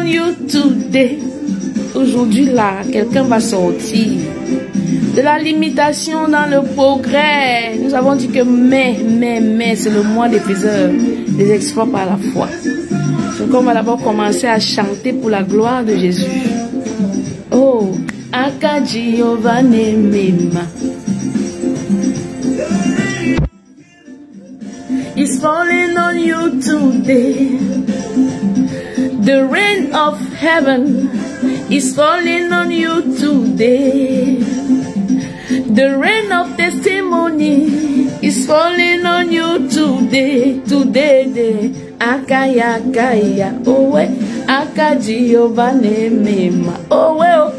you today. Aujourd'hui là, quelqu'un va sortir de la limitation dans le progrès. Nous avons dit que mai, c'est le mois des faiseurs, des exploits par la foi. Donc on va d'abord commencer à chanter pour la gloire de Jésus. Oh, Akaji Ovane Mema. It's falling on you today. The rain of heaven is falling on you today. The rain of testimony is falling on you today. Today, Akaya Kaya. Oh, we Akaji Ovane Mema. Oh, well.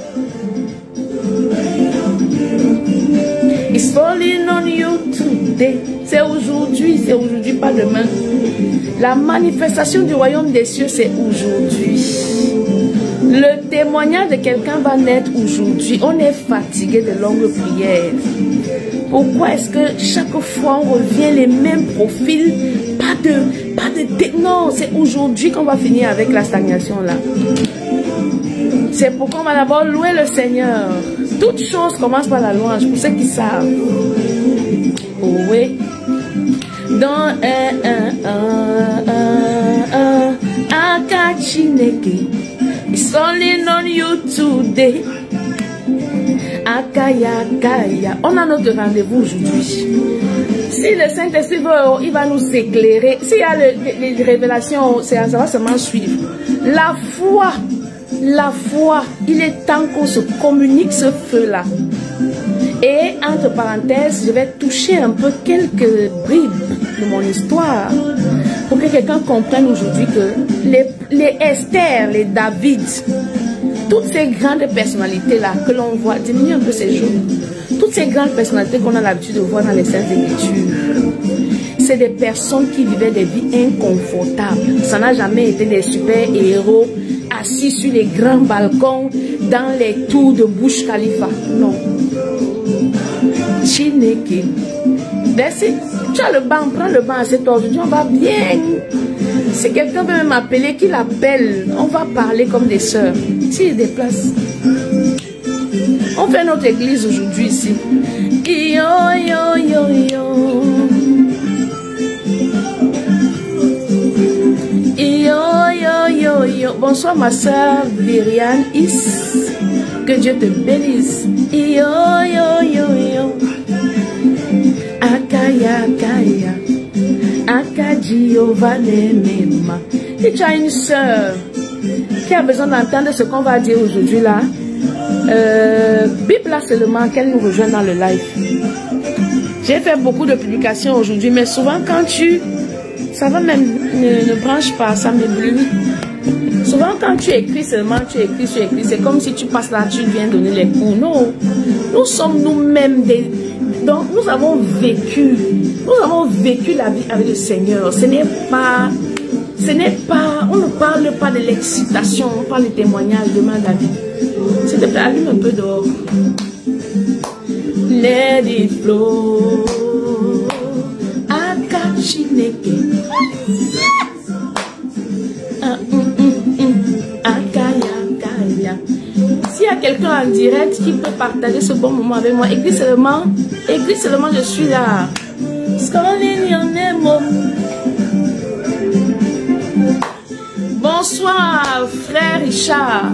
It's falling on you today. C'est aujourd'hui, pas demain. La manifestation du royaume des cieux, c'est aujourd'hui. Le témoignage de quelqu'un va naître aujourd'hui. On est fatigué de longues prières. Pourquoi est-ce que chaque fois on revient les mêmes profils? Non, c'est aujourd'hui qu'on va finir avec la stagnation là. C'est pourquoi on va d'abord louer le Seigneur. Toute chose commence par la louange, pour ceux qui savent. Oh oui. Dans Akachineke, it's falling on you today. Akaya Kaya. On a notre rendez-vous aujourd'hui. Si le Saint-Esprit veut, il va nous éclairer. S'il y a les révélations, ça va seulement suivre. La foi, il est temps qu'on se communique ce feu-là. Et entre parenthèses, je vais toucher un peu quelques bribes de mon histoire pour que quelqu'un comprenne aujourd'hui que les Esther, les David, toutes ces grandes personnalités-là que l'on voit, diminue un peu ces jours, toutes ces grandes personnalités qu'on a l'habitude de voir dans les Saintes Écritures, c'est des personnes qui vivaient des vies inconfortables. Ça n'a jamais été des super-héros assis sur les grands balcons dans les tours de Burj Khalifa. Non. Chineke. Merci. Tu as le banc, prends le banc à cette heure. Aujourd'hui, on va bien. Si quelqu'un veut m'appeler, qu'il appelle. On va parler comme des sœurs. S'il déplace. On fait notre église aujourd'hui ici. Yo, yo, yo, yo. Bonsoir ma soeur Vyriane Is. Que Dieu te bénisse. Yo yo yo yo. Akaya Kaya. Akaji Ovane Mema. Si tu as une soeur qui a besoin d'entendre ce qu'on va dire aujourd'hui là, Bible là seulement qu'elle nous rejoint dans le live. J'ai fait beaucoup de publications aujourd'hui, mais souvent quand ça va même ne branche pas, ça m'éblouit. Souvent quand tu écris seulement, tu écris, c'est comme si tu passes là, tu viens donner les cours. Non, nous sommes nous-mêmes des... Donc nous avons vécu la vie avec le Seigneur. Ce n'est pas, on ne parle pas de l'excitation, on parle du témoignage, demande la vie. S'il te plaît, allume un peu dehors. Let it flow. Akachineke. S'il y a quelqu'un en direct qui peut partager ce bon moment avec moi, écris seulement, je suis là. Bonsoir, frère Richard.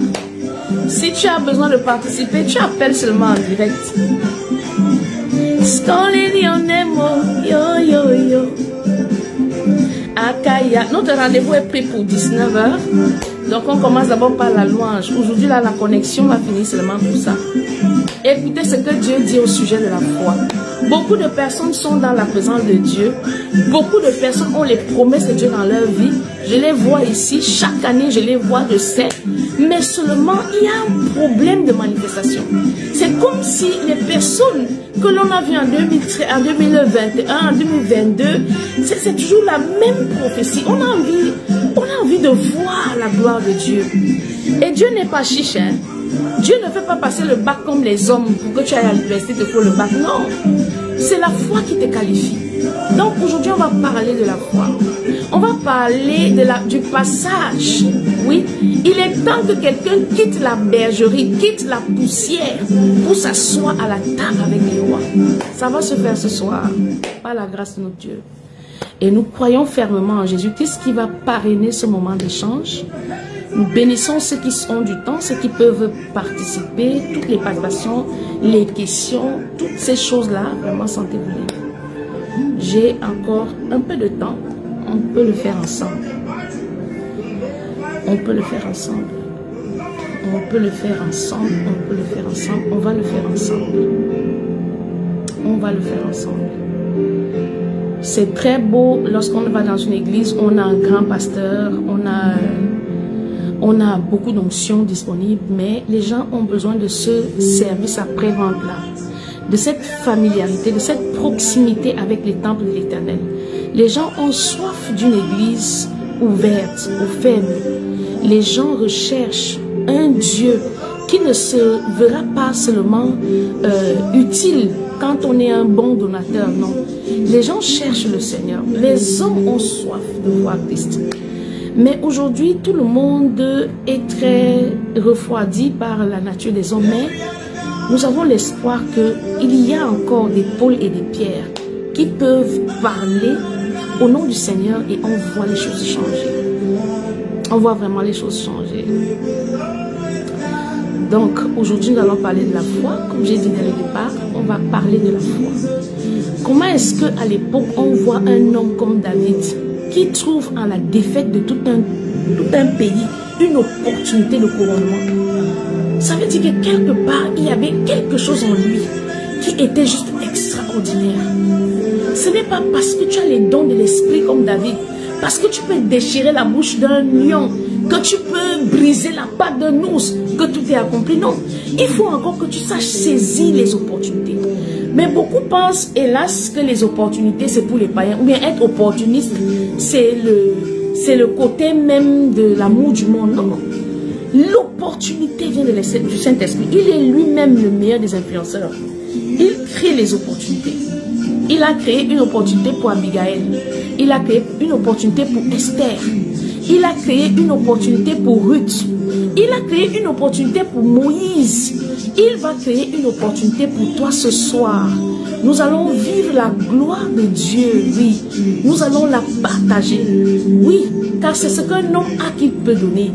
Si tu as besoin de participer, tu appelles seulement en direct. Yo, yo, yo. Akaya. Notre rendez-vous est pris pour 19h. Donc on commence d'abord par la louange. Aujourd'hui là, la connexion va finir seulement pour ça. Écoutez ce que Dieu dit au sujet de la foi. Beaucoup de personnes sont dans la présence de Dieu. Beaucoup de personnes ont les promesses de Dieu dans leur vie. Je les vois ici. Chaque année, je les vois, je sais. Mais seulement, il y a un problème de manifestation. C'est comme si les personnes que l'on a vues en 2021, en 2022, c'est toujours la même prophétie. On a envie de voir la gloire de Dieu. Et Dieu n'est pas chiche, hein. Dieu ne fait pas passer le bac comme les hommes pour que tu ailles à l'université, il te faut le bac. Non, c'est la foi qui te qualifie. Donc aujourd'hui, on va parler de la foi. On va parler du passage. Oui, il est temps que quelqu'un quitte la bergerie, quitte la poussière pour s'asseoir à la table avec les rois. Ça va se faire ce soir, par la grâce de notre Dieu. Et nous croyons fermement en Jésus-Christ qui va parrainer ce moment d'échange. Nous bénissons ceux qui ont du temps, ceux qui peuvent participer, toutes les participations, les questions, toutes ces choses-là, vraiment sentez-vous libre. J'ai encore un peu de temps, on peut le faire ensemble. On peut le faire ensemble. On peut le faire ensemble, on peut le faire ensemble, on va le faire ensemble. On va le faire ensemble. C'est très beau lorsqu'on va dans une église, on a un grand pasteur, on a beaucoup d'onctions disponibles, mais les gens ont besoin de ce service après-vente-là, de cette familiarité, de cette proximité avec les temples de l'Éternel. Les gens ont soif d'une église ouverte, ou faible. Les gens recherchent un Dieu qui ne se verra pas seulement utile quand on est un bon donateur, non. Les gens cherchent le Seigneur. Les hommes ont soif de voir Christ. Mais aujourd'hui, tout le monde est très refroidi par la nature des hommes. Mais nous avons l'espoir qu'il y a encore des Paul et des Pierre qui peuvent parler au nom du Seigneur et on voit les choses changer. On voit vraiment les choses changer. Donc, aujourd'hui, nous allons parler de la foi. Comme j'ai dit dès le départ, on va parler de la foi. Comment est-ce qu'à l'époque, on voit un homme comme David qui trouve en la défaite de tout un pays une opportunité de couronnement? Ça veut dire que quelque part, il y avait quelque chose en lui qui était juste extraordinaire. Ce n'est pas parce que tu as les dons de l'esprit comme David, parce que tu peux déchirer la bouche d'un lion, que tu peux briser la patte d'un ours, que tout est accompli. Non, il faut encore que tu saches saisir les opportunités. Mais beaucoup pensent, hélas, que les opportunités, c'est pour les païens. Ou bien être opportuniste, c'est le côté même de l'amour du monde. Non, l'opportunité vient du Saint-Esprit. Il est lui-même le meilleur des influenceurs. Il crée les opportunités. Il a créé une opportunité pour Abigail. Il a créé une opportunité pour Esther. Il a créé une opportunité pour Ruth. Il a créé une opportunité pour Moïse. Il va créer une opportunité pour toi ce soir. Nous allons vivre la gloire de Dieu, oui. Nous allons la partager, oui. Car c'est ce qu'un homme a qu'il peut donner.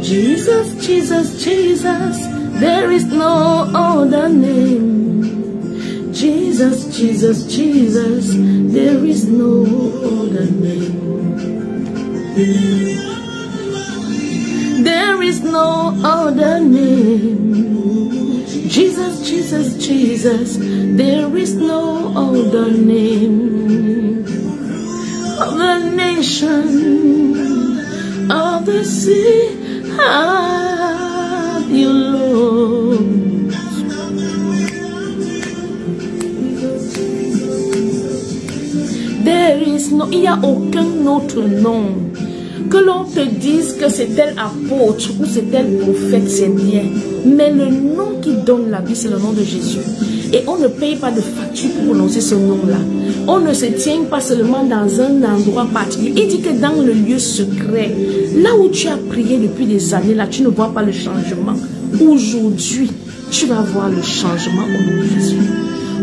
Jesus, Jesus, Jesus, there is no other name. Jesus, Jesus, Jesus, there is no other name. There is no other name. Jesus, Jesus, Jesus, there is no other name. Of the nation, of the sea, have you, Lord. There is no, il n'y a aucun autre nom. Que l'on te dise que c'est tel apôtre ou c'est tel prophète, c'est bien. Mais le nom qui donne la vie, c'est le nom de Jésus. Et on ne paye pas de facture pour prononcer ce nom-là. On ne se tient pas seulement dans un endroit particulier. Il dit que dans le lieu secret, là où tu as prié depuis des années, là, tu ne vois pas le changement. Aujourd'hui, tu vas voir le changement au nom de Jésus.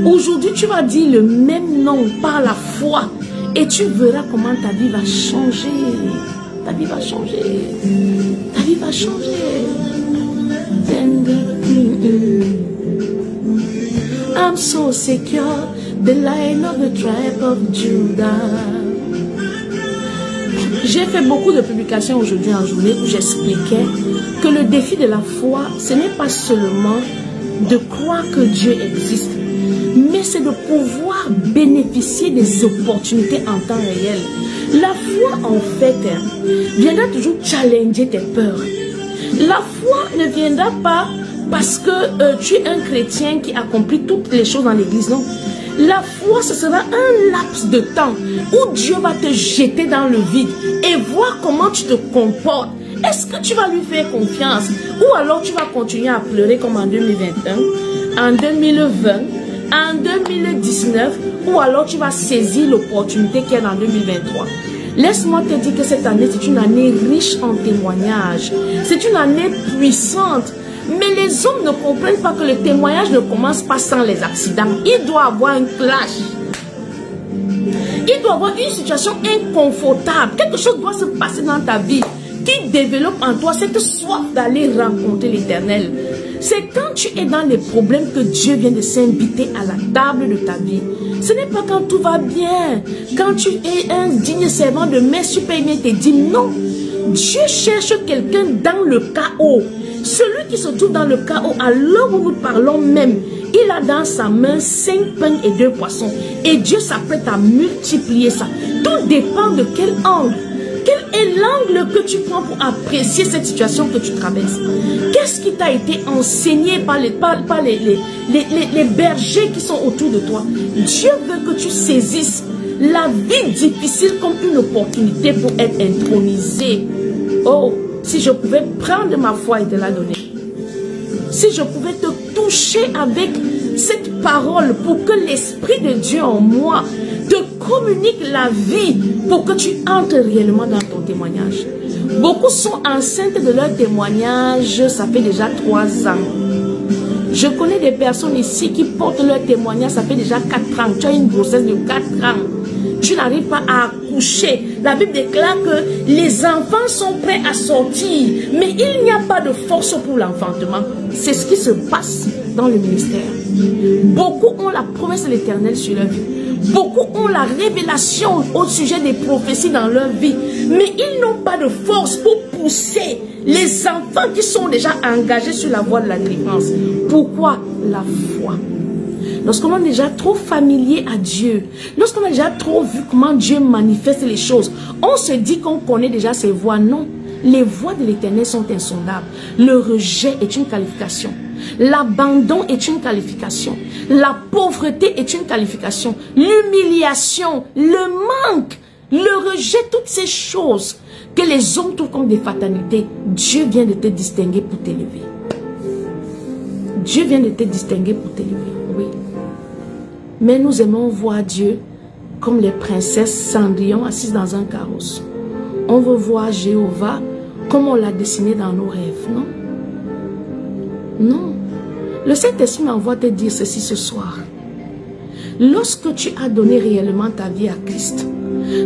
Aujourd'hui, tu vas dire le même nom par la foi et tu verras comment ta vie va changer. Ta vie va changer. Ta vie va changer. I'm so secure, the Lion of the tribe of Judah. J'ai fait beaucoup de publications aujourd'hui en journée où j'expliquais que le défi de la foi, ce n'est pas seulement de croire que Dieu existe, mais c'est de pouvoir bénéficier des opportunités en temps réel. La foi, en fait, viendra toujours challenger tes peurs. La foi ne viendra pas parce que tu es un chrétien qui accomplit toutes les choses dans l'église, non. La foi, ce sera un laps de temps où Dieu va te jeter dans le vide et voir comment tu te comportes. Est-ce que tu vas lui faire confiance ou alors tu vas continuer à pleurer comme en 2021, en 2020, en 2019 ou alors tu vas saisir l'opportunité qu'il y a dans 2023. Laisse-moi te dire que cette année, c'est une année riche en témoignages. C'est une année puissante. Mais les hommes ne comprennent pas que le témoignage ne commence pas sans les accidents. Il doit avoir un clash. Il doit avoir une situation inconfortable. Quelque chose doit se passer dans ta vie qui développe en toi cette soif d'aller rencontrer l'Éternel. C'est quand tu es dans les problèmes que Dieu vient de s'inviter à la table de ta vie. Ce n'est pas quand tout va bien, quand tu es un digne servant de maître, tu payes bien tes dîmes. Non, Dieu cherche quelqu'un dans le chaos. Celui qui se trouve dans le chaos, à l'heure où nous parlons même, il a dans sa main 5 pains et 2 poissons. Et Dieu s'apprête à multiplier ça. Tout dépend de quel angle. Quel est l'angle que tu prends pour apprécier cette situation que tu traverses? Qu'est-ce qui t'a été enseigné par les bergers qui sont autour de toi? Dieu veut que tu saisisses la vie difficile comme une opportunité pour être intronisé. Oh, si je pouvais prendre ma foi et te la donner. Si je pouvais te toucher avec cette parole pour que l'Esprit de Dieu en moi te communique la vie pour que tu entres réellement dans ton témoignage. Beaucoup sont enceintes de leur témoignage, ça fait déjà 3 ans. Je connais des personnes ici qui portent leur témoignage, ça fait déjà 4 ans. Tu as une grossesse de 4 ans. Tu n'arrives pas à accoucher. La Bible déclare que les enfants sont prêts à sortir, mais il n'y a pas de force pour l'enfantement. C'est ce qui se passe dans le ministère. Beaucoup ont la promesse de l'Éternel sur leur vie. Beaucoup ont la révélation au sujet des prophéties dans leur vie, mais ils n'ont pas de force pour pousser les enfants qui sont déjà engagés sur la voie de la délivrance. Pourquoi? La foi. Lorsqu'on est déjà trop familier à Dieu, lorsqu'on a déjà trop vu comment Dieu manifeste les choses, on se dit qu'on connaît déjà ses voies. Non, les voies de l'Éternel sont insondables. Le rejet est une qualification. L'abandon est une qualification. La pauvreté est une qualification. L'humiliation, le manque, le rejet, toutes ces choses que les hommes trouvent comme des fatalités, Dieu vient de te distinguer pour t'élever. Dieu vient de te distinguer pour t'élever, oui. Mais nous aimons voir Dieu comme les princesses Cendrillon assises dans un carrosse. On veut voir Jéhovah comme on l'a dessiné dans nos rêves, non? Non. Le Saint-Esprit m'envoie te dire ceci ce soir. Lorsque tu as donné réellement ta vie à Christ,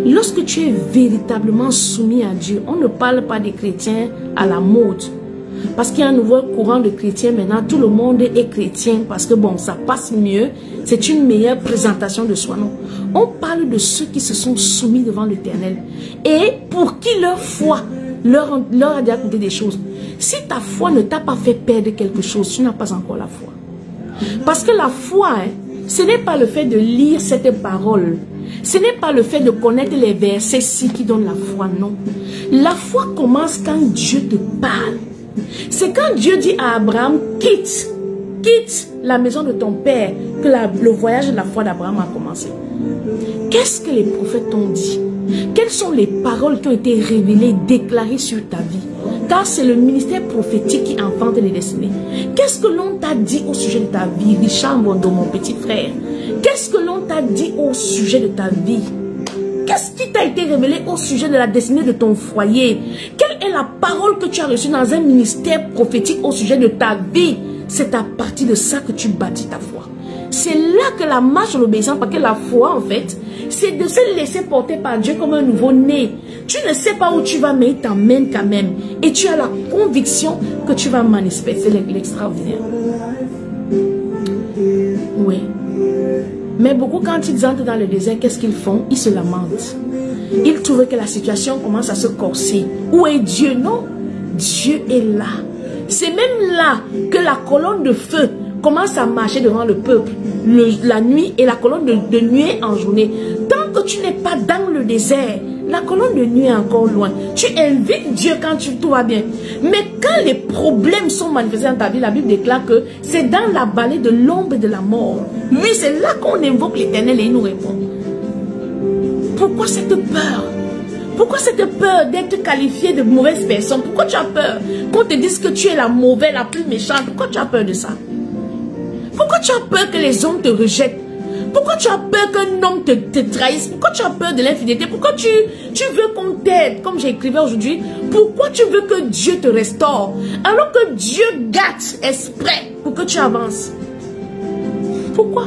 lorsque tu es véritablement soumis à Dieu, on ne parle pas des chrétiens à la mode. Parce qu'il y a un nouveau courant de chrétiens maintenant, tout le monde est chrétien parce que bon, ça passe mieux, c'est une meilleure présentation de soi, non? On parle de ceux qui se sont soumis devant l'Éternel et pour qui leur foi leur a déjà compté des choses. Si ta foi ne t'a pas fait perdre quelque chose, tu n'as pas encore la foi. Parce que la foi, ce n'est pas le fait de lire cette parole. Ce n'est pas le fait de connaître les versets-ci qui donnent la foi, non. La foi commence quand Dieu te parle. C'est quand Dieu dit à Abraham, quitte la maison de ton père, que le voyage de la foi d'Abraham a commencé. Qu'est-ce que les prophètes t'ont dit? Quelles sont les paroles qui ont été révélées, déclarées sur ta vie? Car c'est le ministère prophétique qui enfante les destinées. Qu'est-ce que l'on t'a dit au sujet de ta vie, Richard Mondo, mon petit frère? Qu'est-ce que l'on t'a dit au sujet de ta vie? Qu'est-ce qui t'a été révélé au sujet de la destinée de ton foyer? Quelle est la parole que tu as reçue dans un ministère prophétique au sujet de ta vie? C'est à partir de ça que tu bâtis ta foi. C'est là que la marche de l'obéissance, parce que la foi en fait, c'est de se laisser porter par Dieu comme un nouveau-né. Tu ne sais pas où tu vas, mais il t'emmène quand même. Et tu as la conviction que tu vas manifester l'extraordinaire. Oui. Mais beaucoup, quand ils entrent dans le désert, qu'est-ce qu'ils font? Ils se lamentent. Ils trouvent que la situation commence à se corser. Où est Dieu? Non. Dieu est là. C'est même là que la colonne de feu commence à marcher devant le peuple la nuit et la colonne de nuée en journée. Tant que tu n'es pas dans le désert, La colonne de nuit est encore loin. Tu invites Dieu quand tout va bien. Mais quand les problèmes sont manifestés dans ta vie, la Bible déclare que c'est dans la vallée de l'ombre de la mort. Oui, c'est là qu'on invoque l'Éternel et il nous répond. Pourquoi cette peur? Pourquoi cette peur d'être qualifié de mauvaise personne? Pourquoi tu as peur qu'on te dise que tu es la mauvaise, la plus méchante? Pourquoi tu as peur de ça? Pourquoi tu as peur que les hommes te rejettent? Pourquoi tu as peur qu'un homme te trahisse? Pourquoi tu as peur de l'infidélité? Pourquoi tu veux qu'on t'aide? Comme j'ai écrit aujourd'hui, pourquoi tu veux que Dieu te restaure? Alors que Dieu gâte exprès pour que tu avances. Pourquoi?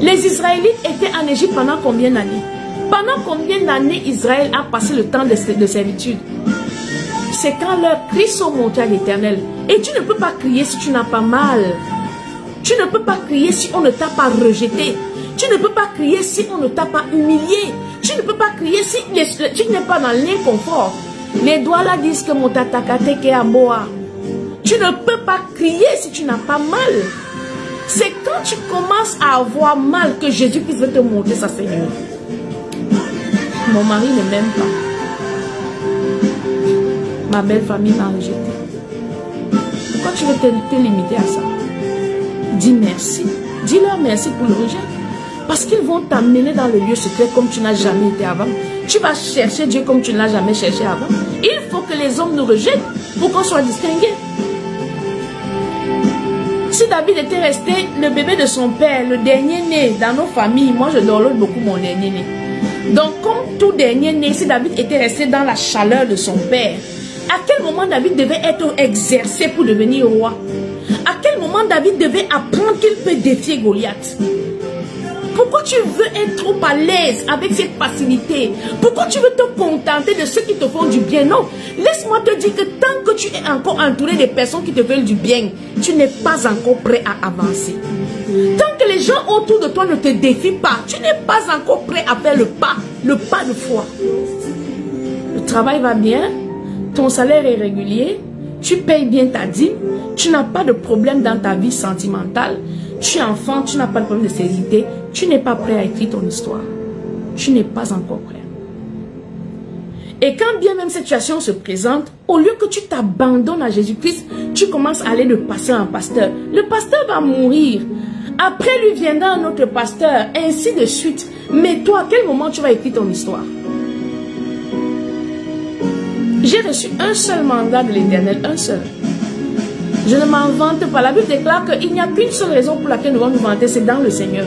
Les Israélites étaient en Égypte pendant combien d'années? Pendant combien d'années Israël a passé le temps de servitude? C'est quand leurs cris sont montés à l'Éternel. Et tu ne peux pas crier si tu n'as pas mal. Tu ne peux pas crier si on ne t'a pas rejeté. Tu ne peux pas crier si on ne t'a pas humilié. Tu ne peux pas crier si tu n'es pas dans l'inconfort. Les doigts là disent que mon tatakate ke aboa. Tu ne peux pas crier si tu n'as pas mal. C'est quand tu commences à avoir mal que Jésus-Christ veut te montrer sa Seigneur. Mon mari ne m'aime pas. Ma belle famille m'a rejeté. Pourquoi tu veux te limiter à ça? Dis merci. Dis-leur merci pour le rejet. Parce qu'ils vont t'amener dans le lieu secret comme tu n'as jamais été avant. Tu vas chercher Dieu comme tu ne l'as jamais cherché avant. Il faut que les hommes nous rejettent pour qu'on soit distingués. Si David était resté le bébé de son père, le dernier né dans nos familles, moi je download beaucoup mon dernier né. Donc comme tout dernier né, si David était resté dans la chaleur de son père, à quel moment David devait être exercé pour devenir roi? À quel moment David devait apprendre qu'il peut défier Goliath? Pourquoi tu veux être trop à l'aise avec cette facilité? Pourquoi tu veux te contenter de ceux qui te font du bien? Non, laisse-moi te dire que tant que tu es encore entouré de personnes qui te veulent du bien, tu n'es pas encore prêt à avancer. Tant que les gens autour de toi ne te défient pas, tu n'es pas encore prêt à faire le pas de foi. Le travail va bien, ton salaire est régulier, tu payes bien ta dîme, tu n'as pas de problème dans ta vie sentimentale, tu es enfant, tu n'as pas de problème de stérilité, tu n'es pas prêt à écrire ton histoire. Tu n'es pas encore prêt. Et quand bien même cette situation se présente, au lieu que tu t'abandonnes à Jésus-Christ, tu commences à aller de pasteur en pasteur. Le pasteur va mourir. Après lui viendra un autre pasteur, ainsi de suite. Mais toi, à quel moment tu vas écrire ton histoire? J'ai reçu un seul mandat de l'Éternel, un seul. Je ne m'en vante pas. La Bible déclare qu'il n'y a qu'une seule raison pour laquelle nous devons nous vanter, c'est dans le Seigneur.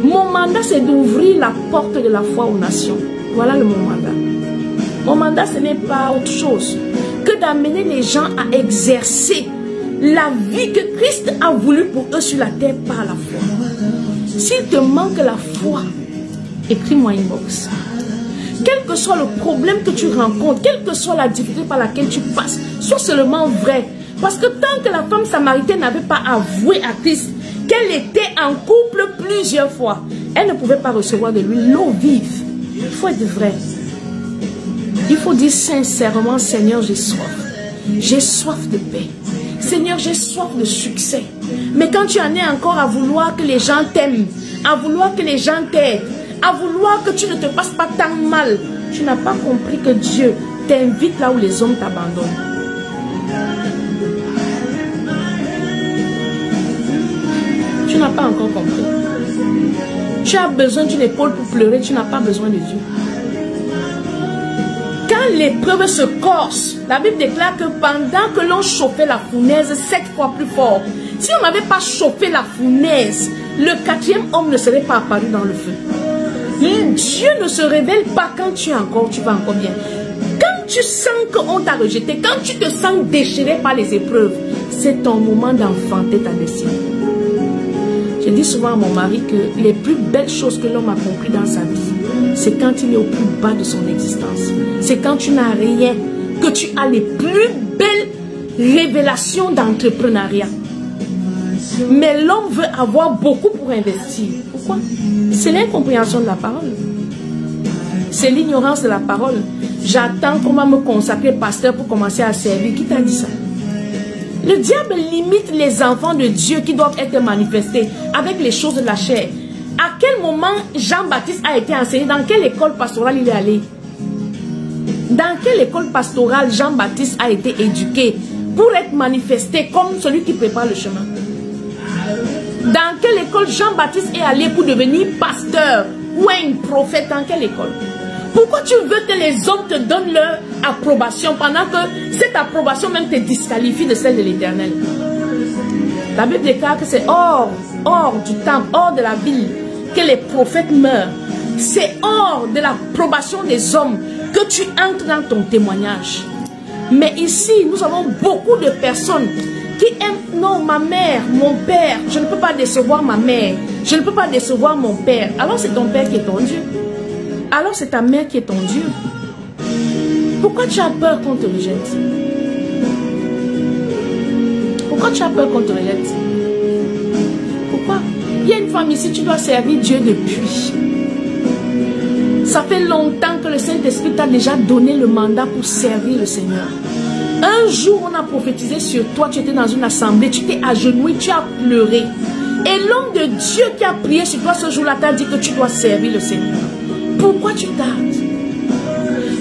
Mon mandat, c'est d'ouvrir la porte de la foi aux nations. Voilà mon mandat. Mon mandat, ce n'est pas autre chose que d'amener les gens à exercer la vie que Christ a voulu pour eux sur la terre par la foi. S'il te manque la foi, écris-moi inbox. Quel que soit le problème que tu rencontres, quelle que soit la difficulté par laquelle tu passes, sois seulement vrai. Parce que tant que la femme samaritaine n'avait pas avoué à Christ qu'elle était en couple plusieurs fois, elle ne pouvait pas recevoir de lui l'eau vive. Il faut être vrai. Il faut dire sincèrement, Seigneur, j'ai soif. J'ai soif de paix. Seigneur, j'ai soif de succès. Mais quand tu en es encore à vouloir que les gens t'aiment, à vouloir que les gens t'aident, à vouloir que tu ne te fasses pas tant mal, tu n'as pas compris que Dieu t'invite là où les hommes t'abandonnent. Tu n'as pas encore compris. Tu as besoin d'une épaule pour pleurer, tu n'as pas besoin de Dieu. Quand l'épreuve se corse, la Bible déclare que pendant que l'on chauffait la fournaise 7 fois plus fort, si on n'avait pas chauffé la fournaise, le 4e homme ne serait pas apparu dans le feu. Dieu ne se révèle pas quand tu vas encore bien. Quand tu sens qu'on t'a rejeté, quand tu te sens déchiré par les épreuves, c'est ton moment d'enfanter ta destinée. Je dis souvent à mon mari que les plus belles choses que l'homme a compris dans sa vie, c'est quand il est au plus bas de son existence. C'est quand tu n'as rien, que tu as les plus belles révélations d'entrepreneuriat. Mais l'homme veut avoir beaucoup pour investir. Pourquoi? C'est l'incompréhension de la parole. C'est l'ignorance de la parole. J'attends qu'on va me consacrer pasteur pour commencer à servir. Qui t'a dit ça? Le diable limite les enfants de Dieu qui doivent être manifestés avec les choses de la chair. À quel moment Jean-Baptiste a été enseigné? Dans quelle école pastorale il est allé? Dans quelle école pastorale Jean-Baptiste a été éduqué pour être manifesté comme celui qui prépare le chemin? Dans quelle école Jean-Baptiste est allé pour devenir pasteur ou un prophète? Dans quelle école? Pourquoi tu veux que les hommes te donnent leur approbation pendant que cette approbation même te disqualifie de celle de l'Éternel? La Bible déclare que c'est hors du temple, hors de la ville que les prophètes meurent. C'est hors de l'approbation des hommes que tu entres dans ton témoignage. Mais ici, nous avons beaucoup de personnes qui aiment, non, ma mère, mon père, je ne peux pas décevoir ma mère, je ne peux pas décevoir mon père. Alors c'est ton père qui est ton Dieu. Alors c'est ta mère qui est ton Dieu. Pourquoi tu as peur qu'on te rejette? Pourquoi tu as peur qu'on te rejette? Pourquoi? Il y a une femme ici, tu dois servir Dieu depuis. Ça fait longtemps que le Saint-Esprit t'a déjà donné le mandat pour servir le Seigneur. Un jour, on a prophétisé sur toi, tu étais dans une assemblée, tu t'es agenouillé, tu as pleuré. Et l'homme de Dieu qui a prié sur toi ce jour-là t'a dit que tu dois servir le Seigneur. Pourquoi tu tardes?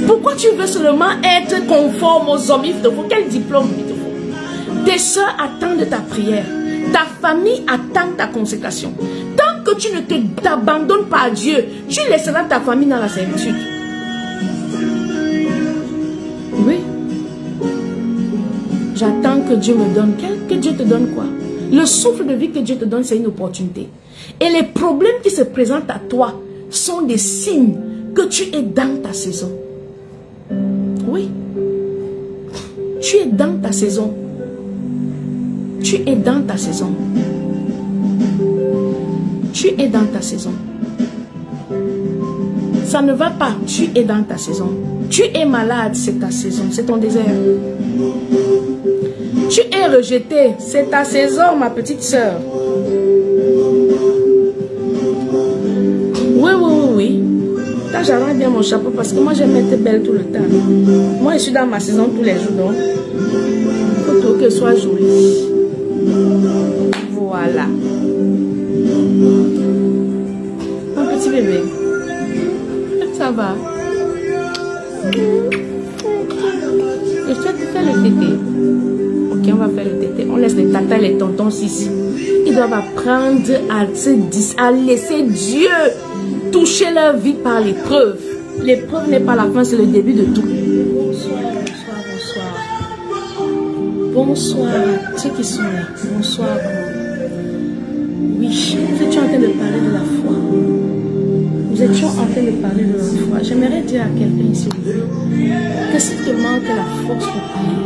Pourquoi tu veux seulement être conforme aux hommes? Il te faut quel diplôme il te faut? Tes soeurs attendent ta prière. Ta famille attend ta consécration. Tant que tu ne t'abandonnes pas à Dieu, tu laisseras ta famille dans la servitude. Oui. J'attends que Dieu me donne. Que Dieu te donne quoi? Le souffle de vie que Dieu te donne, c'est une opportunité. Et les problèmes qui se présentent à toi sont des signes que tu es dans ta saison. Oui. Tu es dans ta saison. Tu es dans ta saison. Tu es dans ta saison. Ça ne va pas. Tu es dans ta saison. Tu es malade, c'est ta saison. C'est ton désert. Tu es rejeté, c'est ta saison, ma petite soeur. Oui, oui, oui, oui. Là, j'arrange bien mon chapeau parce que moi, j'aime être belle tout le temps. Moi, je suis dans ma saison tous les jours, donc il faut qu'elle soit jolie. Voilà. Mon petit bébé. Ça va. Je vais te faire le tété. Ok, on va faire le tété. On laisse les tatas et les tontons ici. Ils doivent apprendre à laisser Dieu toucher leur vie par l'épreuve. L'épreuve n'est pas la fin, c'est le début de tout. Bonsoir, bonsoir, bonsoir. Bonsoir à ceux qui sont là. Bonsoir. Oui, nous étions en train de parler de la foi. Nous étions en train de parler de la foi. J'aimerais dire à quelqu'un ici que s'il te manque la force pour prier,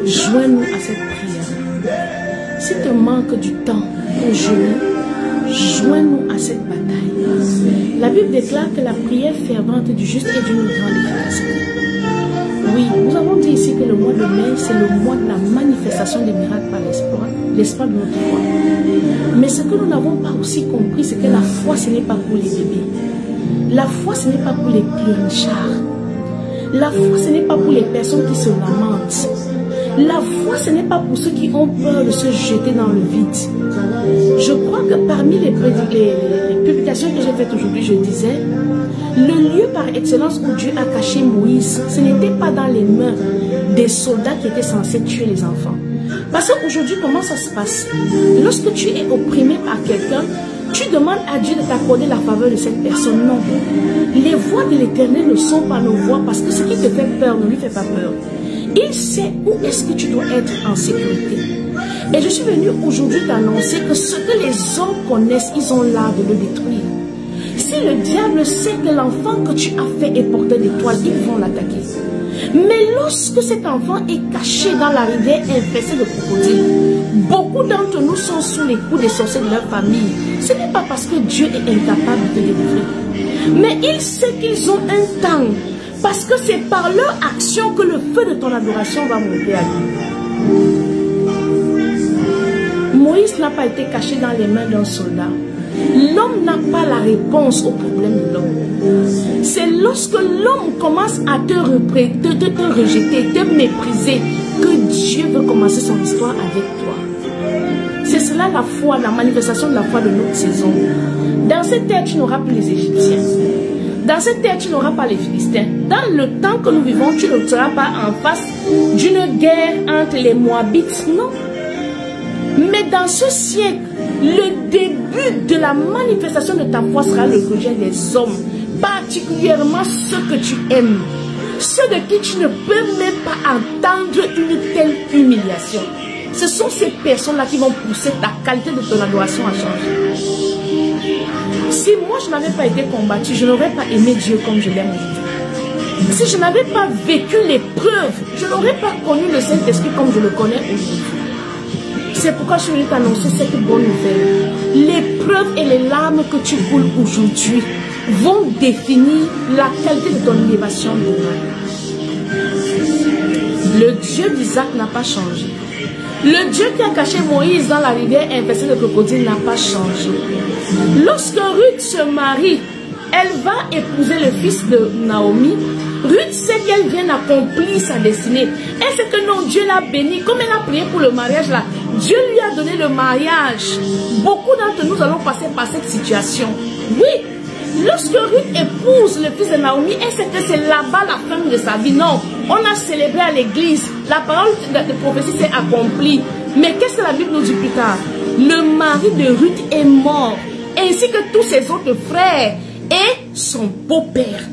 joins-nous à cette prière. S'il te manque du temps pour jeûner, joins-nous à cette bataille. La Bible déclare que la prière fervente du juste est d'une grande efficacité. Oui, nous avons dit ici que le mois de mai, c'est le mois de la manifestation des miracles par l'espoir de notre foi. Mais ce que nous n'avons pas aussi compris, c'est que la foi, ce n'est pas pour les bébés. La foi, ce n'est pas pour les pleurnichards. La foi, ce n'est pas pour les personnes qui se lamentent. La foi, ce n'est pas pour ceux qui ont peur de se jeter dans le vide. Je crois que parmi les publications que j'ai faites aujourd'hui, je disais, le lieu par excellence où Dieu a caché Moïse, ce n'était pas dans les mains des soldats qui étaient censés tuer les enfants. Parce qu'aujourd'hui, comment ça se passe? Lorsque tu es opprimé par quelqu'un, tu demandes à Dieu de t'accorder la faveur de cette personne. Non. Les voies de l'Éternel ne sont pas nos voies parce que ce qui te fait peur ne lui fait pas peur. Il sait où est-ce que tu dois être en sécurité. Et je suis venue aujourd'hui t'annoncer que ce que les hommes connaissent, ils ont l'art de le détruire. Si le diable sait que l'enfant que tu as fait est porteur d'étoiles, ils vont l'attaquer. Mais lorsque cet enfant est caché dans la rivière infestée de crocodiles, beaucoup d'entre nous sont sous les coups des sorciers de leur famille. Ce n'est pas parce que Dieu est incapable de les délivrer. Mais il sait qu'ils ont un temps. Parce que c'est par leur action que le feu de ton adoration va monter à lui. Moïse n'a pas été caché dans les mains d'un soldat. L'homme n'a pas la réponse au problème de l'homme. C'est lorsque l'homme commence à te rejeter, te mépriser, que Dieu veut commencer son histoire avec toi. C'est cela la foi, la manifestation de la foi de notre saison. Dans cette terre, tu n'auras plus les Égyptiens. Dans cette terre, tu n'auras pas les Philistins. Dans le temps que nous vivons, tu ne seras pas en face d'une guerre entre les Moabites, non. Mais dans ce siècle, le début de la manifestation de ta foi sera le rejet des hommes, particulièrement ceux que tu aimes, ceux de qui tu ne peux même pas entendre une telle humiliation. Ce sont ces personnes-là qui vont pousser ta qualité de ton adoration à changer. Si moi je n'avais pas été combattu, je n'aurais pas aimé Dieu comme je l'aime aujourd'hui. Si je n'avais pas vécu l'épreuve, je n'aurais pas connu le Saint-Esprit comme je le connais aujourd'hui. C'est pourquoi je suis venue t'annoncer cette bonne nouvelle. L'épreuve et les larmes que tu coules aujourd'hui vont définir la qualité de ton élévation demain. Le Dieu d'Isaac n'a pas changé. Le Dieu qui a caché Moïse dans la rivière infestée de crocodiles n'a pas changé. Lorsque Ruth se marie, elle va épouser le fils de Naomi. Ruth sait qu'elle vient d'accomplir sa destinée. Elle sait que non, Dieu l'a bénie. Comme elle a prié pour le mariage là, Dieu lui a donné le mariage. Beaucoup d'entre nous allons passer par cette situation. Oui, lorsque Ruth épouse le fils de Naomi, elle sait que c'est là-bas la fin de sa vie. Non, on a célébré à l'église. La parole de prophétie s'est accomplie. Mais qu'est-ce que la Bible nous dit plus tard? Le mari de Ruth est mort, ainsi que tous ses autres frères et son beau-père.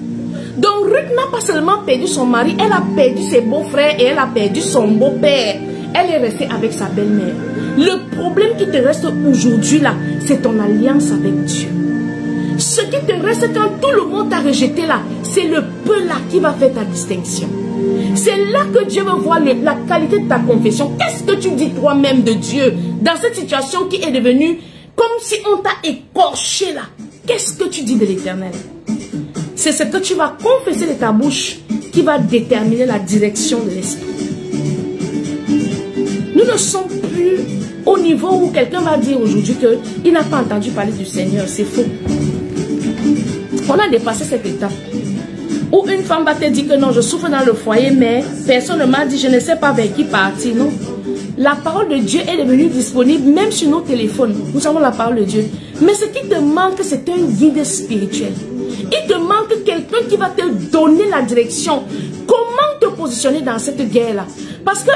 Donc Ruth n'a pas seulement perdu son mari, elle a perdu ses beaux-frères et elle a perdu son beau-père. Elle est restée avec sa belle-mère. Le problème qui te reste aujourd'hui là, c'est ton alliance avec Dieu. Ce qui te reste quand tout le monde t'a rejeté là, c'est le peu là qui va faire ta distinction. C'est là que Dieu veut voir la qualité de ta confession. Qu'est-ce que tu dis toi-même de Dieu dans cette situation qui est devenue comme si on t'a écorché là? Qu'est-ce que tu dis de l'Éternel? C'est ce que tu vas confesser de ta bouche qui va déterminer la direction de l'esprit. Nous ne sommes plus au niveau où quelqu'un va dire aujourd'hui qu'il n'a pas entendu parler du Seigneur. C'est faux. On a dépassé cette étape. Où une femme va te dire que non, je souffre dans le foyer, mais personne ne m'a dit, je ne sais pas vers qui partir. Non. La parole de Dieu est devenue disponible même sur nos téléphones. Nous avons la parole de Dieu. Mais ce qui te manque, c'est un guide spirituel. Il te manque quelqu'un qui va te donner la direction. Comment te positionner dans cette guerre-là? Parce que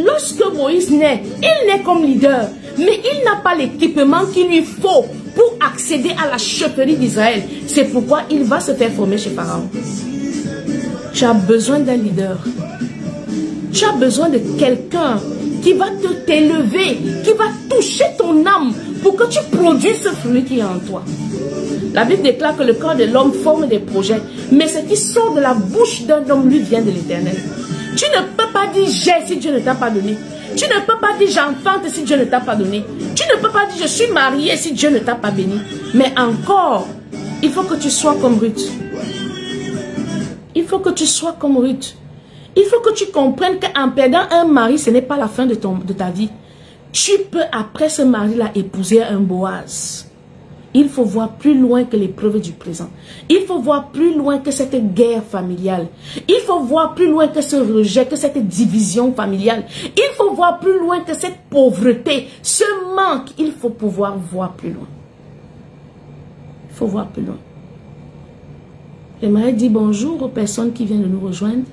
lorsque Moïse naît, il naît comme leader. Mais il n'a pas l'équipement qu'il lui faut pour accéder à la chefferie d'Israël. C'est pourquoi il va se faire former chez Pharaon. Tu as besoin d'un leader. Tu as besoin de quelqu'un qui va t'élever, qui va toucher ton âme pour que tu produises ce fruit qui est en toi. La Bible déclare que le corps de l'homme forme des projets, mais ce qui sort de la bouche d'un homme lui vient de l'Éternel. Tu ne peux pas dire j'ai si Dieu ne t'a pas donné. Tu ne peux pas dire j'enfante si Dieu ne t'a pas donné. Tu ne peux pas dire je suis marié si Dieu ne t'a pas béni. Mais encore, il faut que tu sois comme Ruth. Il faut que tu sois comme Ruth. Il faut que tu comprennes qu'en perdant un mari, ce n'est pas la fin de ta vie. Tu peux après ce mari-là épouser un Boaz. Il faut voir plus loin que l'épreuve du présent. Il faut voir plus loin que cette guerre familiale. Il faut voir plus loin que ce rejet, que cette division familiale. Il faut voir plus loin que cette pauvreté, ce manque. Il faut pouvoir voir plus loin. Il faut voir plus loin. J'aimerais dire bonjour aux personnes qui viennent de nous rejoindre.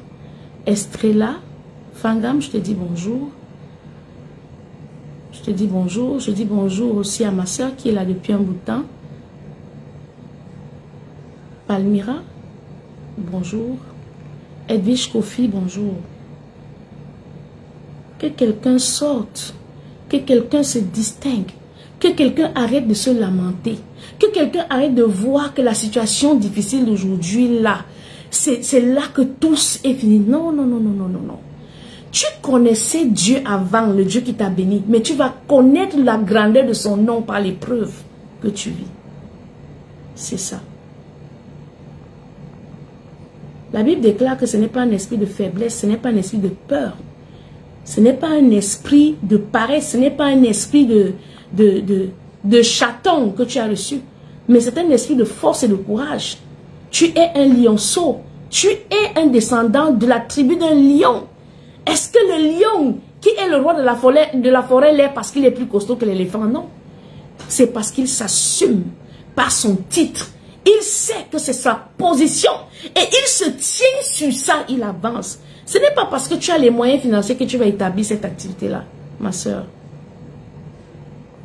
Estrella, Fangam, je te dis bonjour. Je te dis bonjour. Je dis bonjour aussi à ma soeur qui est là depuis un bout de temps. Palmyra, bonjour. Edwige Kofi, bonjour. Que quelqu'un sorte, que quelqu'un se distingue, que quelqu'un arrête de se lamenter, que quelqu'un arrête de voir que la situation difficile d'aujourd'hui là, c'est là que tout est fini. Non, non, non, non, non, non, non. Tu connaissais Dieu avant, le Dieu qui t'a béni, mais tu vas connaître la grandeur de son nom par l'épreuve que tu vis. C'est ça. La Bible déclare que ce n'est pas un esprit de faiblesse, ce n'est pas un esprit de peur. Ce n'est pas un esprit de paresse, ce n'est pas un esprit de chaton que tu as reçu. Mais c'est un esprit de force et de courage. Tu es un lionceau. Tu es un descendant de la tribu d'un lion. Est-ce que le lion qui est le roi de la forêt l'est parce qu'il est plus costaud que l'éléphant. Non. C'est parce qu'il s'assume par son titre. Il sait que c'est sa position. Et il se tient sur ça, il avance. Ce n'est pas parce que tu as les moyens financiers que tu vas établir cette activité-là, ma soeur.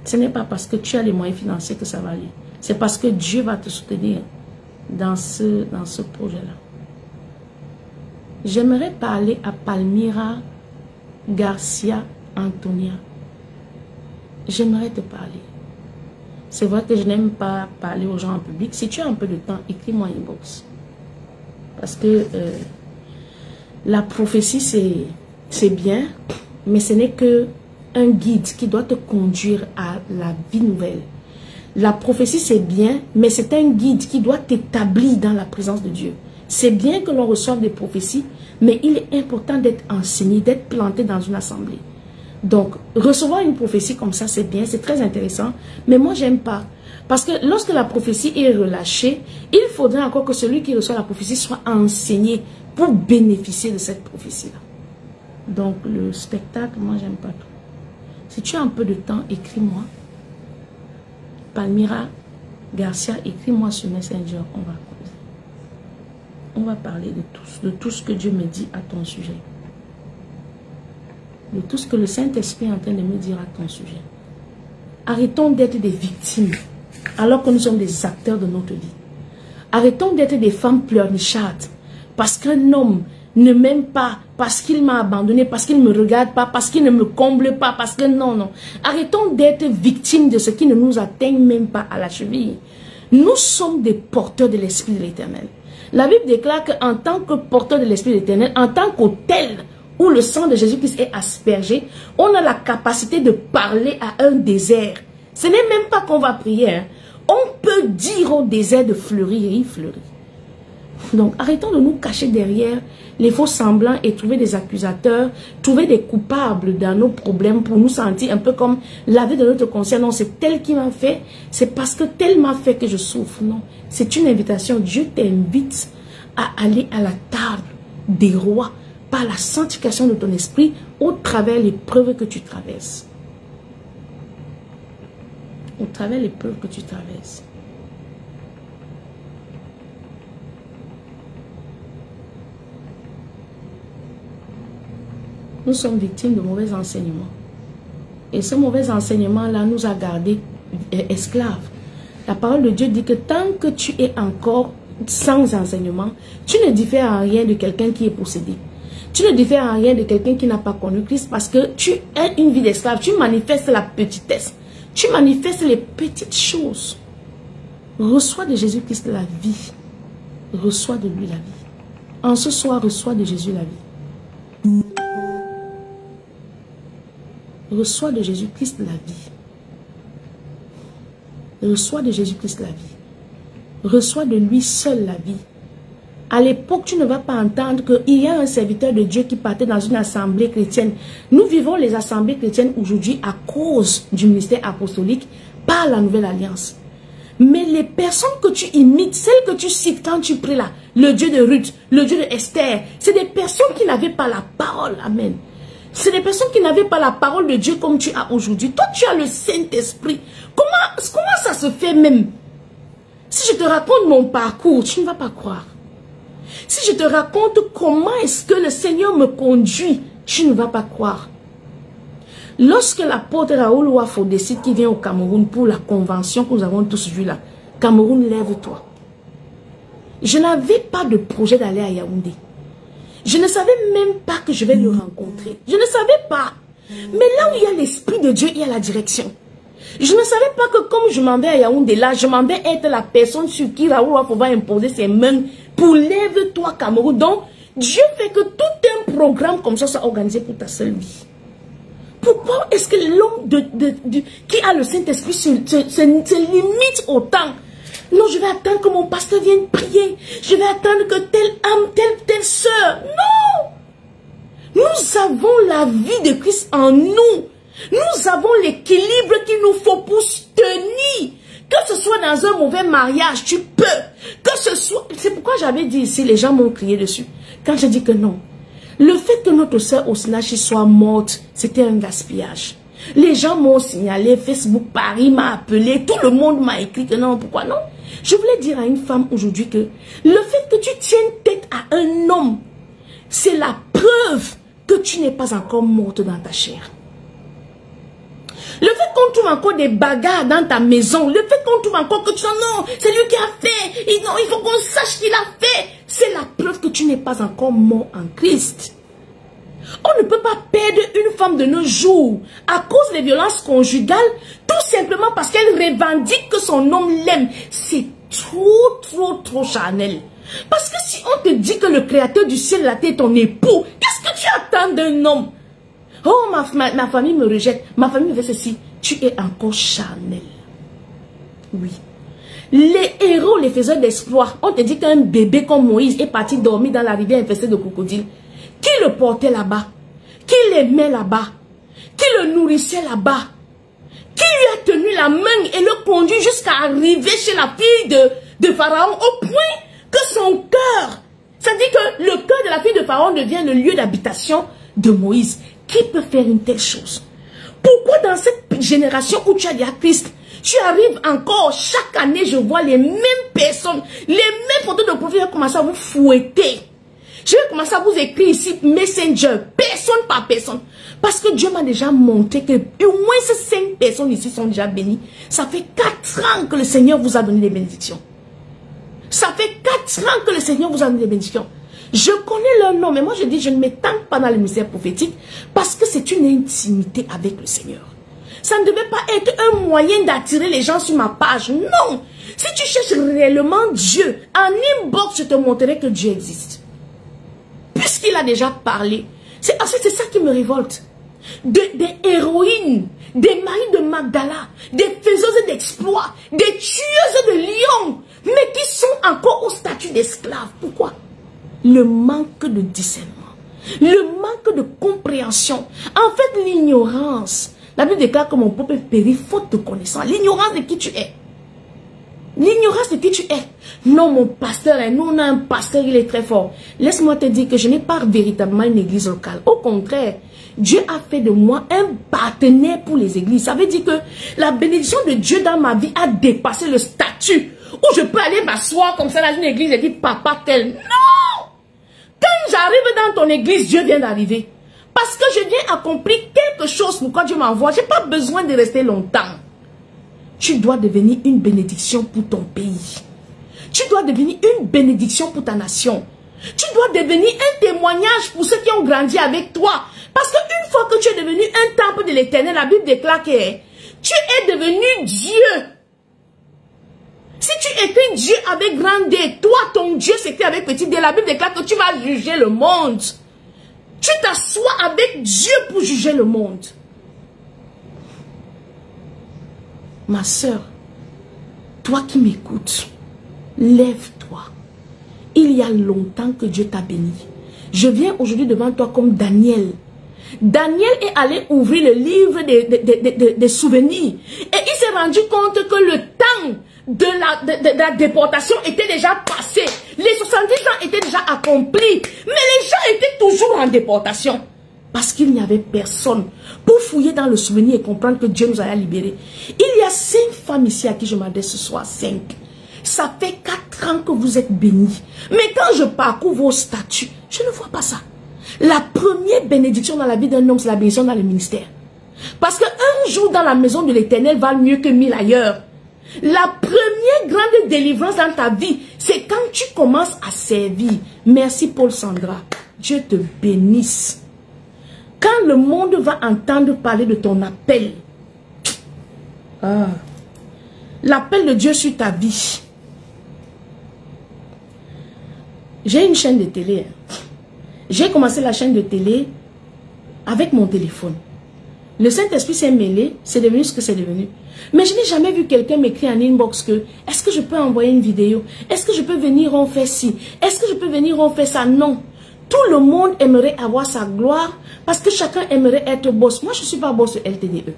Ce n'est pas parce que tu as les moyens financiers que ça va aller. C'est parce que Dieu va te soutenir dans ce projet-là. J'aimerais parler à Palmira Garcia Antonia. J'aimerais te parler. C'est vrai que je n'aime pas parler aux gens en public. Si tu as un peu de temps, écris-moi inbox. Parce que la prophétie, c'est bien, mais ce n'est que un guide qui doit te conduire à la vie nouvelle. La prophétie, c'est bien, mais c'est un guide qui doit t'établir dans la présence de Dieu. C'est bien que l'on reçoive des prophéties, mais il est important d'être enseigné, d'être planté dans une assemblée. Donc, recevoir une prophétie comme ça, c'est bien, c'est très intéressant, mais moi, j'aime pas. Parce que lorsque la prophétie est relâchée, il faudrait encore que celui qui reçoit la prophétie soit enseigné pour bénéficier de cette prophétie-là. Donc, le spectacle, moi, j'aime pas trop. Si tu as un peu de temps, écris-moi. Palmira Garcia, écris-moi sur Messenger, on va causer. On va parler de tout ce que Dieu me dit à ton sujet. De tout ce que le Saint-Esprit est en train de me dire à ton sujet. Arrêtons d'être des victimes alors que nous sommes des acteurs de notre vie. Arrêtons d'être des femmes pleurnichardes parce qu'un homme ne m'aime pas, parce qu'il m'a abandonné, parce qu'il ne me regarde pas, parce qu'il ne me comble pas, parce que non. Arrêtons d'être victimes de ce qui ne nous atteint même pas à la cheville. Nous sommes des porteurs de l'Esprit de l'Éternel. La Bible déclare qu'en tant que porteur de l'Esprit de l'Éternel, en tant qu'autel où le sang de Jésus-Christ est aspergé, on a la capacité de parler à un désert. Ce n'est même pas qu'on va prier. Hein. On peut dire au désert de fleurir et il fleurit. Donc, arrêtons de nous cacher derrière les faux semblants et trouver des accusateurs, trouver des coupables dans nos problèmes pour nous sentir un peu comme laver de notre conscience. Non, c'est tel qui m'a fait, c'est parce que tel m'a fait que je souffre. Non, c'est une invitation. Dieu t'invite à aller à la table des rois par la sanctification de ton esprit au travers des l'épreuve que tu traverses. Au travers des l'épreuve que tu traverses. Nous sommes victimes de mauvais enseignements. Et ce mauvais enseignement-là nous a gardés esclaves. La parole de Dieu dit que tant que tu es encore sans enseignement, tu ne diffères en rien de quelqu'un qui est possédé. Tu ne diffères en rien de quelqu'un qui n'a pas connu Christ parce que tu es une vie d'esclave. Tu manifestes la petitesse. Tu manifestes les petites choses. Reçois de Jésus-Christ la vie. Reçois de lui la vie. En ce soir, reçois de Jésus la vie. Reçois de Jésus-Christ la vie. Reçois de Jésus-Christ la vie. Reçois de lui seul la vie. À l'époque, tu ne vas pas entendre qu'il y a un serviteur de Dieu qui partait dans une assemblée chrétienne. Nous vivons les assemblées chrétiennes aujourd'hui à cause du ministère apostolique par la nouvelle alliance. Mais les personnes que tu imites, celles que tu cites quand tu pries là, le Dieu de Ruth, le Dieu de Esther, c'est des personnes qui n'avaient pas la parole. Amen. C'est des personnes qui n'avaient pas la parole de Dieu comme tu as aujourd'hui. Toi, tu as le Saint-Esprit. Comment ça se fait même? Si je te raconte mon parcours, tu ne vas pas croire. Si je te raconte comment est-ce que le Seigneur me conduit, tu ne vas pas croire. Lorsque l'apôtre Raoul Wafo décide qu'il vient au Cameroun pour la convention que nous avons tous vue là, Cameroun, lève-toi. Je n'avais pas de projet d'aller à Yaoundé. Je ne savais même pas que je vais le rencontrer. Je ne savais pas. Mais là où il y a l'Esprit de Dieu, il y a la direction. Je ne savais pas que comme je m'en vais à Yaoundé là, je m'en vais être la personne sur qui Raoul Wafo va imposer ses mains pour lève-toi Cameroun. Donc, Dieu fait que tout un programme comme ça soit organisé pour ta seule vie. Pourquoi est-ce que l'homme qui a le Saint-Esprit se limite autant? Non, je vais attendre que mon pasteur vienne prier. Je vais attendre que telle âme, telle sœur. Non! Nous avons la vie de Christ en nous. Nous avons l'équilibre qu'il nous faut pour se tenir. Que ce soit dans un mauvais mariage, tu peux. Que ce soit... C'est pourquoi j'avais dit ici, les gens m'ont crié dessus. Quand je dis que non. Le fait que notre sœur Osinachi soit morte, c'était un gaspillage. Les gens m'ont signalé, Facebook Paris m'a appelé, tout le monde m'a écrit que non, pourquoi non? Je voulais dire à une femme aujourd'hui que le fait que tu tiennes tête à un homme, c'est la preuve que tu n'es pas encore morte dans ta chair. Le fait qu'on trouve encore des bagarres dans ta maison, le fait qu'on trouve encore que tu dis non, c'est lui qui a fait, il faut qu'on sache qu'il a fait, c'est la preuve que tu n'es pas encore mort en Christ. On ne peut pas perdre une femme de nos jours à cause des violences conjugales, tout simplement parce qu'elle revendique que son homme l'aime. C'est trop charnel. Parce que si on te dit que le créateur du ciel et de la terre est ton époux, qu'est-ce que tu attends d'un homme? Oh, ma famille me rejette, ma famille me fait ceci. Tu es encore charnel. Oui. Les héros, les faiseurs d'espoir, on te dit qu'un bébé comme Moïse est parti dormir dans la rivière infestée de crocodiles. Qui le portait là-bas? Qui l'aimait là-bas? Qui le nourrissait là-bas? Qui lui a tenu la main et le conduit jusqu'à arriver chez la fille de Pharaon au point que son cœur, ça dit que le cœur de la fille de Pharaon devient le lieu d'habitation de Moïse. Qui peut faire une telle chose? Pourquoi dans cette génération où tu as dit à Christ, tu arrives encore, chaque année je vois les mêmes personnes, les mêmes photos de profil, je vais commencer à vous fouetter. Je vais commencer à vous écrire ici, Messenger, personne par personne. Parce que Dieu m'a déjà montré que au moins ces 5 personnes ici sont déjà bénies. Ça fait 4 ans que le Seigneur vous a donné des bénédictions. Ça fait 4 ans que le Seigneur vous a donné des bénédictions. Je connais leur nom, mais moi je dis, je ne m'étends pas dans le ministère prophétique parce que c'est une intimité avec le Seigneur. Ça ne devait pas être un moyen d'attirer les gens sur ma page. Non. Si tu cherches réellement Dieu, en inbox, je te montrerai que Dieu existe. Puisqu'il a déjà parlé. C'est ça qui me révolte. Des héroïnes, des maris de Magdala, des faiseuses d'exploits, des tueuses de lions, mais qui sont encore au statut d'esclaves. Pourquoi? Le manque de discernement, le manque de compréhension. En fait, l'ignorance. La Bible déclare que mon peuple périt faute de connaissance. L'ignorance de qui tu es. L'ignorance de qui tu es. Non, mon pasteur, nous on a un pasteur, il est très fort. Laisse-moi te dire que je n'ai pas véritablement une église locale. Au contraire, Dieu a fait de moi un partenaire pour les églises. Ça veut dire que la bénédiction de Dieu dans ma vie a dépassé le statut où je peux aller m'asseoir comme ça dans une église et dire papa tel. Non! Quand j'arrive dans ton église, Dieu vient d'arriver. Parce que je viens accomplir quelque chose pourquoi Dieu m'envoie. Je n'ai pas besoin de rester longtemps. Tu dois devenir une bénédiction pour ton pays. Tu dois devenir une bénédiction pour ta nation. Tu dois devenir un témoignage pour ceux qui ont grandi avec toi. Parce qu'une fois que tu es devenu un temple de l'Éternel, la Bible déclare que tu es devenu Dieu. Si tu écris Dieu avec grand D, toi ton Dieu s'écrit avec petit D, la Bible déclare que tu vas juger le monde. Tu t'assois avec Dieu pour juger le monde. Ma soeur, toi qui m'écoutes, lève-toi. Il y a longtemps que Dieu t'a béni. Je viens aujourd'hui devant toi comme Daniel. Daniel est allé ouvrir le livre des souvenirs. Et il s'est rendu compte que le temps de la déportation était déjà passé. Les 70 ans étaient déjà accomplis. Mais les gens étaient toujours en déportation. Parce qu'il n'y avait personne pour fouiller dans le souvenir et comprendre que Dieu nous a libérés. Il y a 5 femmes ici à qui je m'adresse ce soir. 5. Ça fait 4 ans que vous êtes bénis. Mais quand je parcours vos statuts, je ne vois pas ça. La première bénédiction dans la vie d'un homme, c'est la bénédiction dans le ministère. Parce qu'un jour dans la maison de l'Éternel valent mieux que 1000 ailleurs. La première grande délivrance dans ta vie, c'est quand tu commences à servir. Merci Paul Sandra. Dieu te bénisse. Quand le monde va entendre parler de ton appel, l'appel de Dieu sur ta vie. J'ai une chaîne de télé. J'ai commencé la chaîne de télé avec mon téléphone. Le Saint-Esprit s'est mêlé, c'est devenu ce que c'est devenu. Mais je n'ai jamais vu quelqu'un m'écrire en inbox que est-ce que je peux envoyer une vidéo? Est-ce que je peux venir en faire ci? Est-ce que je peux venir en faire ça? Non. Tout le monde aimerait avoir sa gloire parce que chacun aimerait être boss. Moi, je ne suis pas boss de LTDE.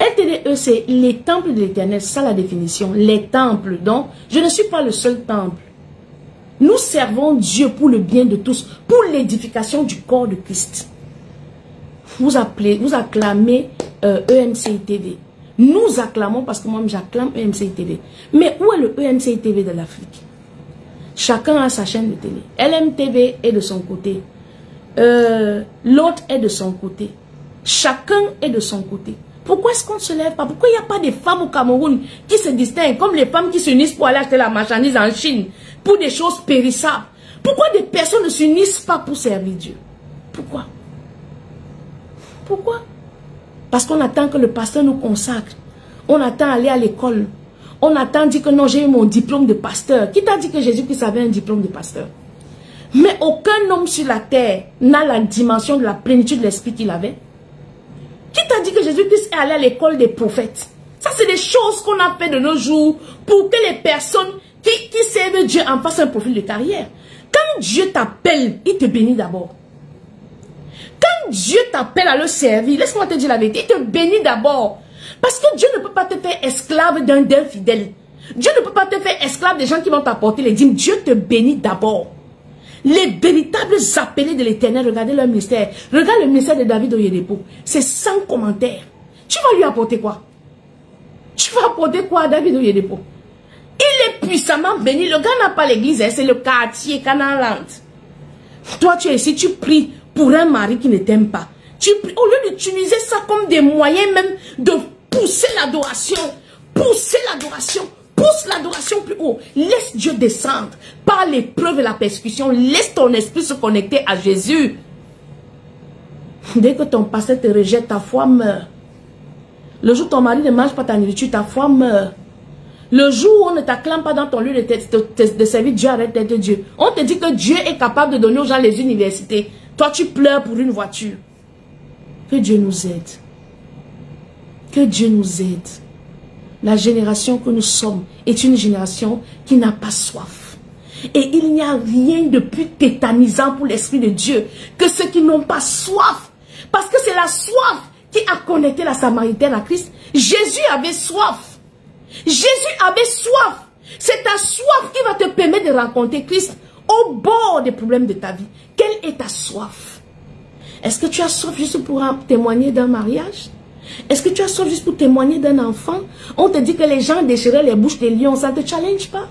LTDE, c'est les temples de l'Éternel. C'est ça la définition. Les temples. Donc, je ne suis pas le seul temple. Nous servons Dieu pour le bien de tous, pour l'édification du corps de Christ. Vous acclamez EMCI TV. Nous acclamons parce que moi j'acclame EMCI TV. Mais où est le EMCI TV de l'Afrique? Chacun a sa chaîne de télé. LMTV est de son côté. L'autre est de son côté. Chacun est de son côté. Pourquoi est-ce qu'on ne se lève pas? Pourquoi il n'y a pas des femmes au Cameroun qui se distinguent comme les femmes qui s'unissent pour aller acheter la marchandise en Chine, pour des choses périssables? Pourquoi des personnes ne s'unissent pas pour servir Dieu? Pourquoi? Pourquoi? Parce qu'on attend que le pasteur nous consacre. On attend aller à l'école. On attend dire que non, j'ai eu mon diplôme de pasteur. Qui t'a dit que Jésus-Christ avait un diplôme de pasteur? Mais aucun homme sur la terre n'a la dimension de la plénitude de l'esprit qu'il avait. Qui t'a dit que Jésus-Christ est allé à l'école des prophètes? Ça, c'est des choses qu'on a fait de nos jours pour que les personnes qui servent Dieu en fassent un profil de carrière. Quand Dieu t'appelle, il te bénit d'abord. Quand Dieu t'appelle à le servir, laisse-moi te dire la vérité, il te bénit d'abord. Parce que Dieu ne peut pas te faire esclave d'un fidèle. Dieu ne peut pas te faire esclave des gens qui vont t'apporter les dîmes. Dieu te bénit d'abord. Les véritables appelés de l'Éternel, regardez leur ministère. Regarde le ministère de David Oyedepo. C'est sans commentaire. Tu vas lui apporter quoi? Tu vas apporter quoi à David Oyedepo? Il est puissamment béni. Le gars n'a pas l'église, c'est le quartier Canaanland. Toi, tu es ici, tu pries pour un mari qui ne t'aime pas. Tu pries, au lieu d'utiliser ça comme des moyens même de pousser l'adoration. Pousser l'adoration. Pousse l'adoration plus haut. Laisse Dieu descendre par l'épreuve et la persécution. Laisse ton esprit se connecter à Jésus. Dès que ton pasteur te rejette, ta foi meurt. Le jour où ton mari ne mange pas ta nourriture, ta foi meurt. Le jour où on ne t'acclame pas dans ton lieu de servir Dieu, arrête d'être Dieu. On te dit que Dieu est capable de donner aux gens les universités. Toi, tu pleures pour une voiture. Que Dieu nous aide. Que Dieu nous aide. La génération que nous sommes est une génération qui n'a pas soif. Et il n'y a rien de plus tétanisant pour l'Esprit de Dieu que ceux qui n'ont pas soif. Parce que c'est la soif qui a connecté la Samaritaine à Christ. Jésus avait soif. Jésus avait soif. C'est ta soif qui va te permettre de rencontrer Christ au bord des problèmes de ta vie. Quelle est ta soif? Est-ce que tu as soif juste pour témoigner d'un mariage? Est-ce que tu as soif juste pour témoigner d'un enfant? On te dit que les gens déchiraient les bouches des lions, ça ne te challenge pas?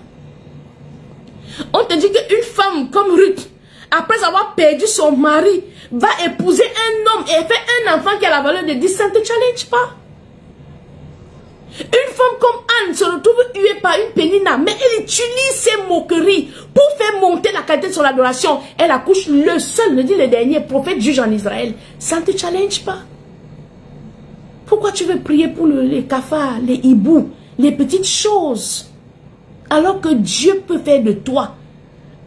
On te dit qu'une femme comme Ruth, après avoir perdu son mari, va épouser un homme et faire un enfant qui a la valeur de 10, ça ne te challenge pas? Une femme comme Anne se retrouve huée par une pénina, mais elle utilise ses moqueries pour faire monter la qualité de son adoration. Elle accouche le seul, le dit le dernier prophète juge en Israël. Ça ne te challenge pas? Pourquoi tu veux prier pour les cafards, les hiboux, les petites choses, alors que Dieu peut faire de toi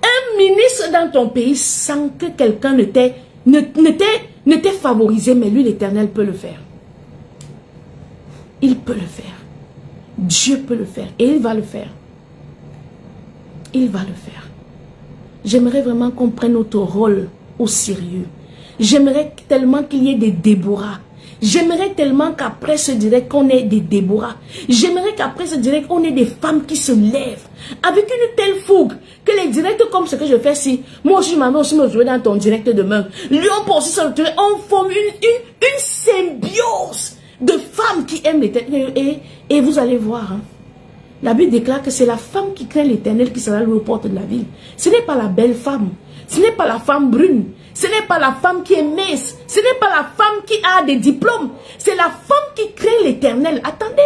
un ministre dans ton pays sans que quelqu'un ne t'ait favorisé, mais lui, l'Éternel, peut le faire. Il peut le faire. Dieu peut le faire et il va le faire. Il va le faire. J'aimerais vraiment qu'on prenne notre rôle au sérieux. J'aimerais tellement qu'il y ait des Déborah. J'aimerais tellement qu'après ce direct, qu'on ait des Déborah. J'aimerais qu'après ce direct, on ait des femmes qui se lèvent avec une telle fougue que les directs comme ce que je fais ici, moi aussi je m'en vais aussi me retrouver dans ton direct demain. Lui, on peut aussi se retrouver, on forme une symbiose de femmes qui aiment l'Éternel. Et vous allez voir, hein, la Bible déclare que c'est la femme qui craint l'Éternel qui sera le porte de la ville. Ce n'est pas la belle femme, ce n'est pas la femme brune. Ce n'est pas la femme qui est mince. Ce n'est pas la femme qui a des diplômes. C'est la femme qui crée l'Éternel. Attendez.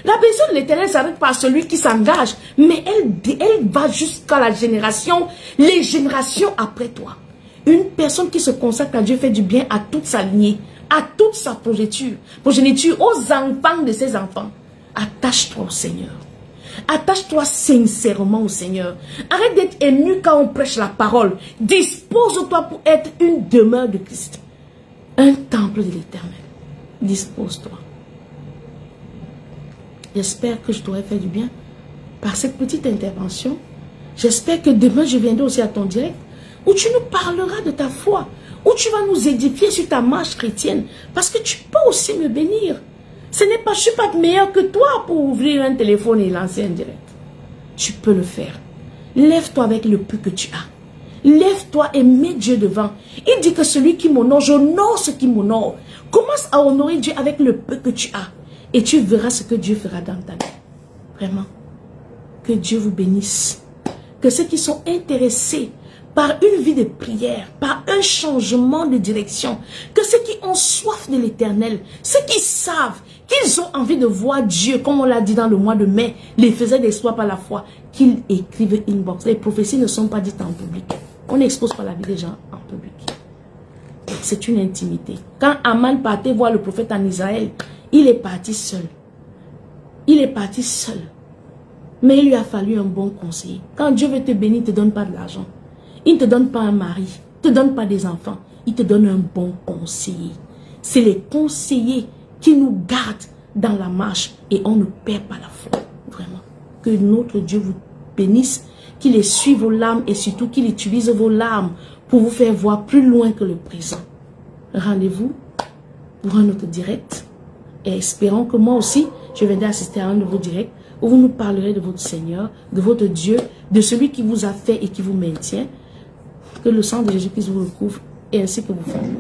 La bénédiction de l'Éternel s'arrête pas à celui qui s'engage. Mais elle va jusqu'à la génération, les générations après toi. Une personne qui se consacre à Dieu fait du bien à toute sa lignée, à toute sa progéniture, aux enfants de ses enfants. Attache-toi au Seigneur. Attache-toi sincèrement au Seigneur. Arrête d'être ému quand on prêche la parole. Dispose-toi pour être une demeure de Christ. Un temple de l'Éternel. Dispose-toi. J'espère que je t'aurai fait du bien par cette petite intervention. J'espère que demain je viendrai aussi à ton direct où tu nous parleras de ta foi, où tu vas nous édifier sur ta marche chrétienne. Parce que tu peux aussi me bénir. Ce n'est pas, je ne suis pas meilleur que toi pour ouvrir un téléphone et lancer un direct. Tu peux le faire. Lève-toi avec le peu que tu as. Lève-toi et mets Dieu devant. Il dit que celui qui m'honore, j'honore ce qui m'honore. Commence à honorer Dieu avec le peu que tu as. Et tu verras ce que Dieu fera dans ta vie. Vraiment. Que Dieu vous bénisse. Que ceux qui sont intéressés par une vie de prière, par un changement de direction, que ceux qui ont soif de l'Éternel, ceux qui savent qu'ils ont envie de voir Dieu, comme on l'a dit dans le mois de mai, les faisait d'espoir par la foi, qu'ils écrivent inbox. Les prophéties ne sont pas dites en public. On n'expose pas la vie des gens en public. C'est une intimité. Quand Aman partait voir le prophète en Israël, il est parti seul. Il est parti seul. Mais il lui a fallu un bon conseiller. Quand Dieu veut te bénir, il ne te donne pas de l'argent. Il ne te donne pas un mari. Il ne te donne pas des enfants. Il te donne un bon conseiller. C'est les conseillers qui nous gardent dans la marche et on ne perd pas la foi. Vraiment. Que notre Dieu vous bénisse, qu'il essuie vos larmes et surtout qu'il utilise vos larmes pour vous faire voir plus loin que le présent. Rendez-vous pour un autre direct et espérons que moi aussi, je viendrai assister à un de vos directs où vous nous parlerez de votre Seigneur, de votre Dieu, de celui qui vous a fait et qui vous maintient. Que le sang de Jésus-Christ vous recouvre et ainsi que vous formez.